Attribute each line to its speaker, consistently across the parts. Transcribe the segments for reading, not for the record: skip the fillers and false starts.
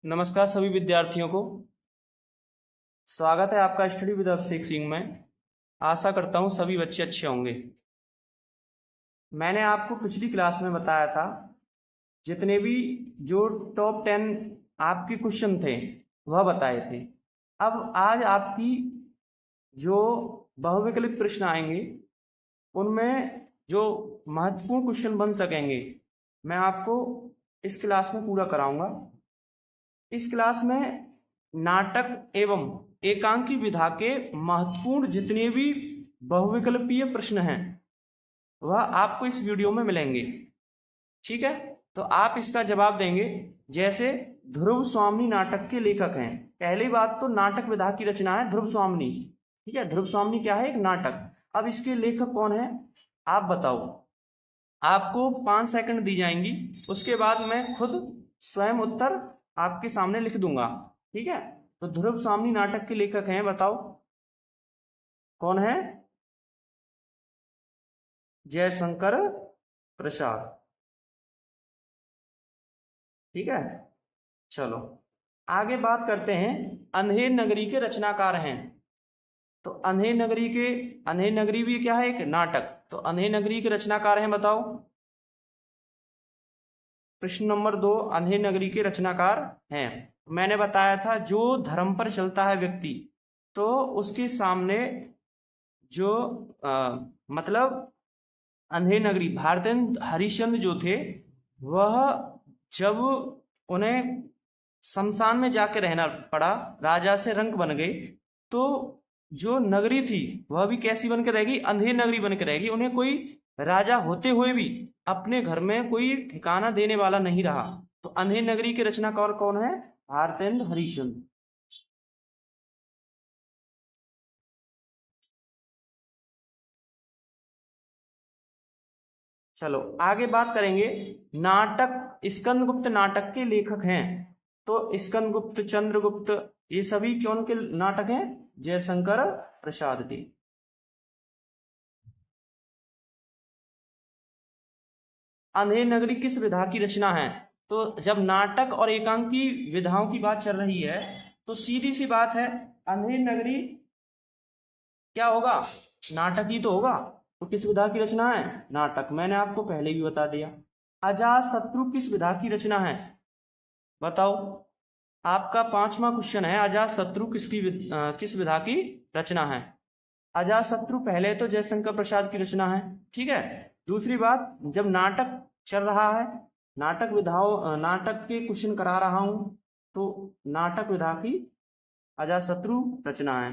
Speaker 1: नमस्कार सभी विद्यार्थियों को। स्वागत है आपका स्टडी विद अभिषेक सिंह में। आशा करता हूँ सभी बच्चे अच्छे होंगे। मैंने आपको पिछली क्लास में बताया था जितने भी जो टॉप 10 आपके क्वेश्चन थे वह बताए थे। अब आज आपकी जो बहुविकल्पित प्रश्न आएंगे उनमें जो महत्वपूर्ण क्वेश्चन बन सकेंगे मैं आपको इस क्लास में पूरा कराऊंगा। इस क्लास में नाटक एवं एकांकी विधा के महत्वपूर्ण जितने भी बहुविकल्पीय प्रश्न हैं वह आपको इस वीडियो में मिलेंगे। ठीक है, तो आप इसका जवाब देंगे। जैसे ध्रुव स्वामिनी नाटक के लेखक हैं। पहली बात तो नाटक विधा की रचना है ध्रुव स्वामिनी। ठीक है, ध्रुव स्वामिनी क्या है? एक नाटक। अब इसके लेखक कौन है आप बताओ। आपको 5 सेकंड दी जाएंगी, उसके बाद मैं खुद स्वयं उत्तर आपके सामने लिख दूंगा। ठीक है, तो ध्रुव स्वामिनी नाटक के लेखक हैं, बताओ कौन है? जयशंकर प्रसाद। ठीक है, चलो आगे बात करते हैं। अंधेर नगरी के रचनाकार हैं। तो अंधेर नगरी भी क्या है? एक नाटक। तो अंधेर नगरी के रचनाकार हैं, बताओ। प्रश्न नंबर 2, अंधेर नगरी के रचनाकार हैं। मैंने बताया था जो धर्म पर चलता है व्यक्ति तो उसके सामने जो मतलब अंधेर नगरी भारतेंद्र हरिश्चंद्र जो थे वह जब उन्हें शमशान में जाके रहना पड़ा, राजा से रंक बन गए, तो जो नगरी थी वह भी कैसी बनकर रहेगी? अंधेर नगरी बनकर रहेगी। उन्हें कोई राजा होते हुए भी अपने घर में कोई ठिकाना देने वाला नहीं रहा। तो अंधेर नगरी के रचनाकार कौन है? भारतेंद्र हरिश्चंद्र। चलो आगे बात करेंगे। नाटक स्कंदगुप्त नाटक के लेखक हैं। तो स्कंदगुप्त, चंद्रगुप्त, ये सभी कौन के नाटक हैं? जयशंकर प्रसाद के। अंधेर नगरी किस विधा की रचना है? तो जब नाटक और एकांकी विधाओं की बात चल रही है तो सीधी सी बात है, अंधेर नगरी क्या होगा? नाटक ही तो होगा। तो किस विधा की रचना है? नाटक। मैंने आपको पहले भी बता दिया। अजातशत्रु किस विधा की रचना है? बताओ। आपका 5वां क्वेश्चन है, अजातशत्रु किस विधा की रचना है? अजातशत्रु पहले तो जयशंकर प्रसाद की रचना है। ठीक है, दूसरी बात, जब नाटक चल रहा है, नाटक के क्वेश्चन करा रहा हूं तो नाटक विधा की अजातशत्रु रचना है।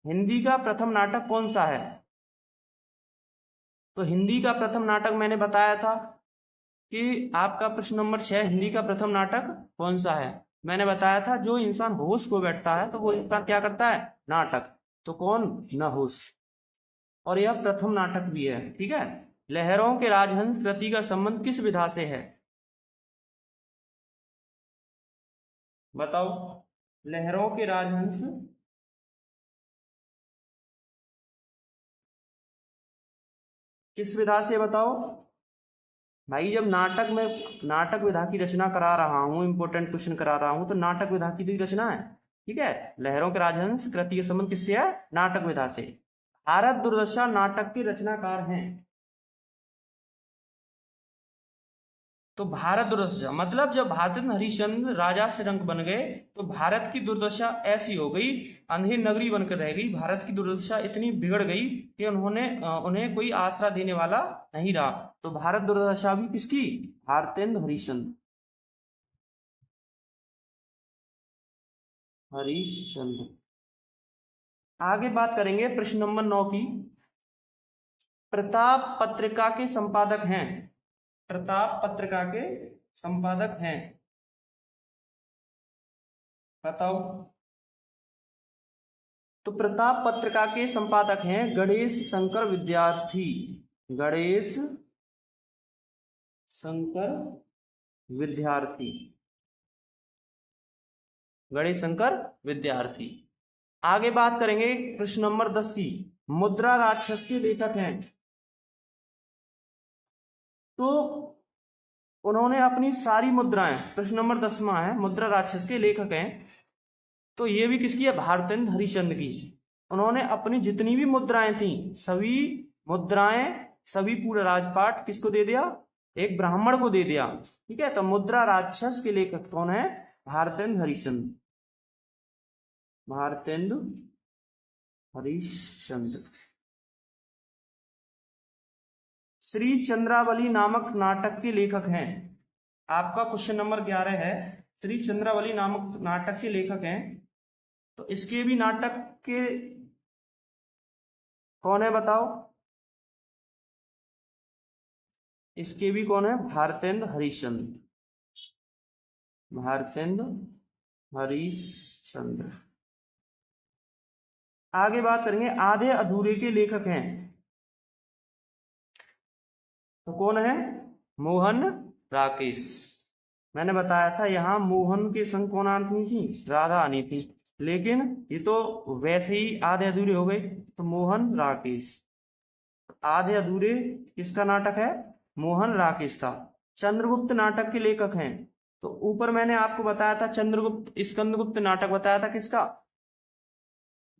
Speaker 1: हिंदी का प्रथम नाटक कौन सा है? तो हिंदी का प्रथम नाटक मैंने बताया था कि आपका प्रश्न नंबर 6, हिंदी का प्रथम नाटक कौन सा है? मैंने बताया था जो इंसान होश को बैठता है तो वो इंसान क्या करता है? नाटक। तो कौन? नहुस। और यह प्रथम नाटक भी है। ठीक है, लहरों के राजहंस कृति का संबंध किस विधा से है? बताओ। लहरों के राजहंस किस विधा से, बताओ भाई। जब नाटक विधा की रचना करा रहा हूं, इंपॉर्टेंट क्वेश्चन करा रहा हूं, तो नाटक विधा की तो रचना है। ठीक है, लहरों के राजहंस कृति के संबंध किससे है? नाटक विधा से। भारत दुर्दशा नाटक के रचनाकार हैं। तो भारत दुर्दशा मतलब जब भारतेंद्र हरिश्चंद्र राजा से रंक बन गए तो भारत की दुर्दशा ऐसी हो गई, अंधेर नगरी बनकर रह गई। भारत की दुर्दशा इतनी बिगड़ गई कि उन्हें कोई आसरा देने वाला नहीं रहा। तो भारत दुर्दशा भी किसकी? भारतेंद्र हरिश्चंद्र। आगे बात करेंगे प्रश्न नंबर 9 की। प्रताप पत्रिका के संपादक हैं। प्रताप पत्रिका के संपादक हैं, बताओ। तो प्रताप पत्रिका के संपादक हैं गणेश शंकर विद्यार्थी। गणेश शंकर विद्यार्थी। गणेश शंकर विद्यार्थी। आगे बात करेंगे प्रश्न नंबर 10 की। मुद्रा राक्षस के लेखक हैं। तो उन्होंने अपनी सारी मुद्राएं, प्रश्न नंबर 10वां है, मुद्रा राक्षस के लेखक हैं, तो ये भी किसकी है, भारतेंदु हरिश्चंद्र की। उन्होंने अपनी जितनी भी मुद्राएं थी, सभी मुद्राएं, सभी पूरा राजपाट किसको दे दिया, एक ब्राह्मण को दे दिया। ठीक है, तो मुद्रा राक्षस के लेखक कौन है, भारतेंदु हरिश्चंद्र, भारतेंदु हरिश्चंद्र। श्री चंद्रावली नामक नाटक के लेखक हैं, आपका क्वेश्चन नंबर 11 है, श्री चंद्रावली नामक नाटक के लेखक हैं, तो इसके भी नाटक के कौन है बताओ, इसके भी कौन है, भारतेंदु हरिश्चंद्र, भारतेंदु हरिश्चंद्र। आगे बात करेंगे आधे अधूरे के लेखक हैं, तो कौन है, मोहन राकेश। मैंने बताया था यहां मोहन के संग कौन आनी थी, राधा आनी थी, लेकिन ये तो वैसे ही आधे अधूरे हो गए, तो मोहन राकेश। आधे अधूरे किसका नाटक है, मोहन राकेश का। चंद्रगुप्त नाटक के लेखक हैं, तो ऊपर मैंने आपको बताया था चंद्रगुप्त स्कंदगुप्त नाटक बताया था किसका,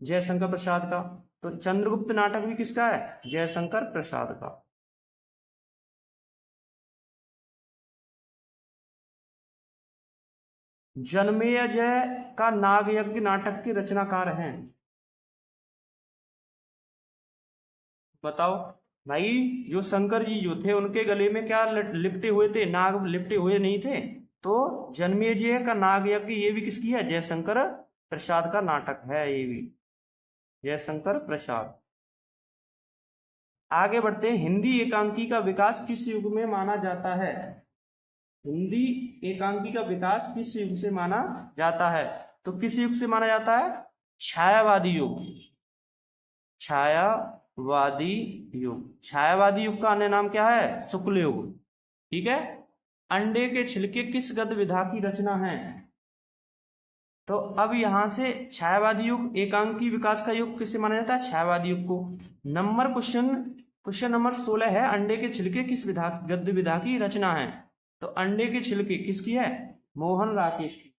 Speaker 1: जयशंकर प्रसाद का। तो चंद्रगुप्त नाटक भी किसका है, जयशंकर प्रसाद का। जन्मेजय का नागयज्ञ नाटक के रचनाकार हैं, बताओ भाई। जो शंकर जी जो थे उनके गले में क्या लिपटे हुए थे, नाग लिपटे हुए नहीं थे, तो जन्मेजय का नागयज्ञ ये भी किसकी है, जयशंकर प्रसाद का नाटक है, ये भी जयशंकर प्रसाद। आगे बढ़ते हैं, हिंदी एकांकी का विकास किस युग में माना जाता है, हिंदी एकांकी का विकास किस युग से माना जाता है, तो किस युग से माना जाता है, छायावादी युग, छायावादी युग। छायावादी युग का अन्य नाम क्या है, शुक्ल युग। ठीक है, अंडे के छिलके किस गद्य विधा की रचना है, तो अब यहां से छायावादी युग, एकांकी विकास का युग किसे माना जाता है, छायावादी युग को। नंबर क्वेश्चन नंबर 16 है, अंडे के छिलके किस विधा गद्य विधा की रचना है, तो अंडे के छिलके किसकी है, मोहन राकेश की।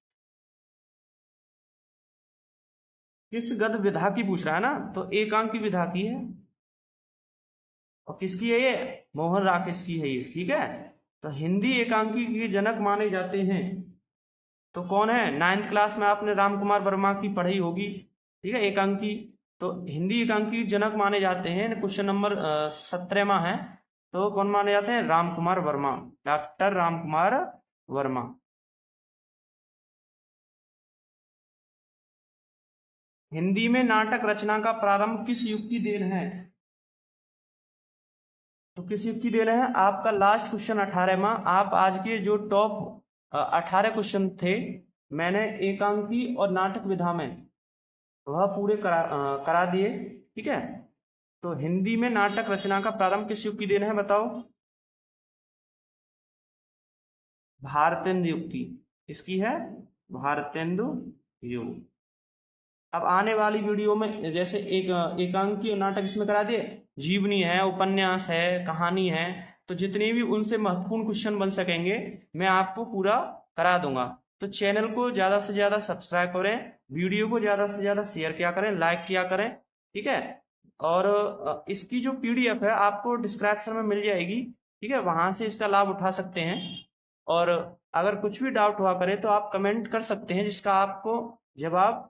Speaker 1: किस गद्य विधा की पूछ रहा है ना, तो एकांकी विधा की है, और किसकी है ये, मोहन राकेश की है ये। ठीक है, तो हिंदी एकांकी के जनक माने जाते हैं, तो कौन है, 9th क्लास में आपने राम कुमार वर्मा की पढ़ी होगी। ठीक है, एकांकी, तो हिंदी एकांकी जनक माने जाते हैं, क्वेश्चन नंबर 17वां है, तो कौन माने जाते हैं, राम कुमार वर्मा, डॉक्टर राम कुमार वर्मा। हिंदी में नाटक रचना का प्रारंभ किस युग की देन है, तो किस युग की देन है, आपका लास्ट क्वेश्चन 18वां। आप आज के जो टॉप 18 क्वेश्चन थे मैंने एकांकी और नाटक विधा में वह पूरे करा दिए। ठीक है, तो हिंदी में नाटक रचना का प्रारंभ किस युग की देन है बताओ, भारतेंदु युग की, इसकी है भारतेंदु युग। अब आने वाली वीडियो में जैसे एक एकांकी और नाटक इसमें करा दिए, जीवनी है, उपन्यास है, कहानी है, तो जितने भी उनसे महत्वपूर्ण क्वेश्चन बन सकेंगे मैं आपको पूरा करा दूंगा। तो चैनल को ज्यादा से ज्यादा सब्सक्राइब करें, वीडियो को ज्यादा से ज्यादा शेयर किया करें, लाइक किया करें। ठीक है, और इसकी जो PDF है आपको डिस्क्रिप्शन में मिल जाएगी। ठीक है, वहां से इसका लाभ उठा सकते हैं, और अगर कुछ भी डाउट हुआ करे तो आप कमेंट कर सकते हैं, जिसका आपको जवाब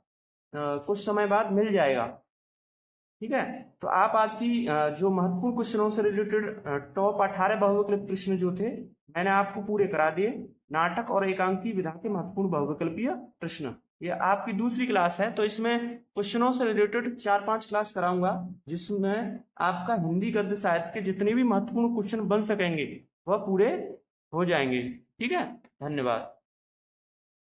Speaker 1: कुछ समय बाद मिल जाएगा। ठीक है, तो आप आज की जो महत्वपूर्ण क्वेश्चनों से रिलेटेड टॉप 18 बहुविकल्प प्रश्न जो थे मैंने आपको पूरे करा दिए। नाटक और एकांकी विधा के महत्वपूर्ण बहुविकल्पीय प्रश्न, ये आपकी दूसरी क्लास है, तो इसमें क्वेश्चनों से रिलेटेड 4-5 क्लास कराऊंगा, जिसमें आपका हिंदी गद्य साहित्य के जितने भी महत्वपूर्ण क्वेश्चन बन सकेंगे वह पूरे हो जाएंगे। ठीक है, धन्यवाद।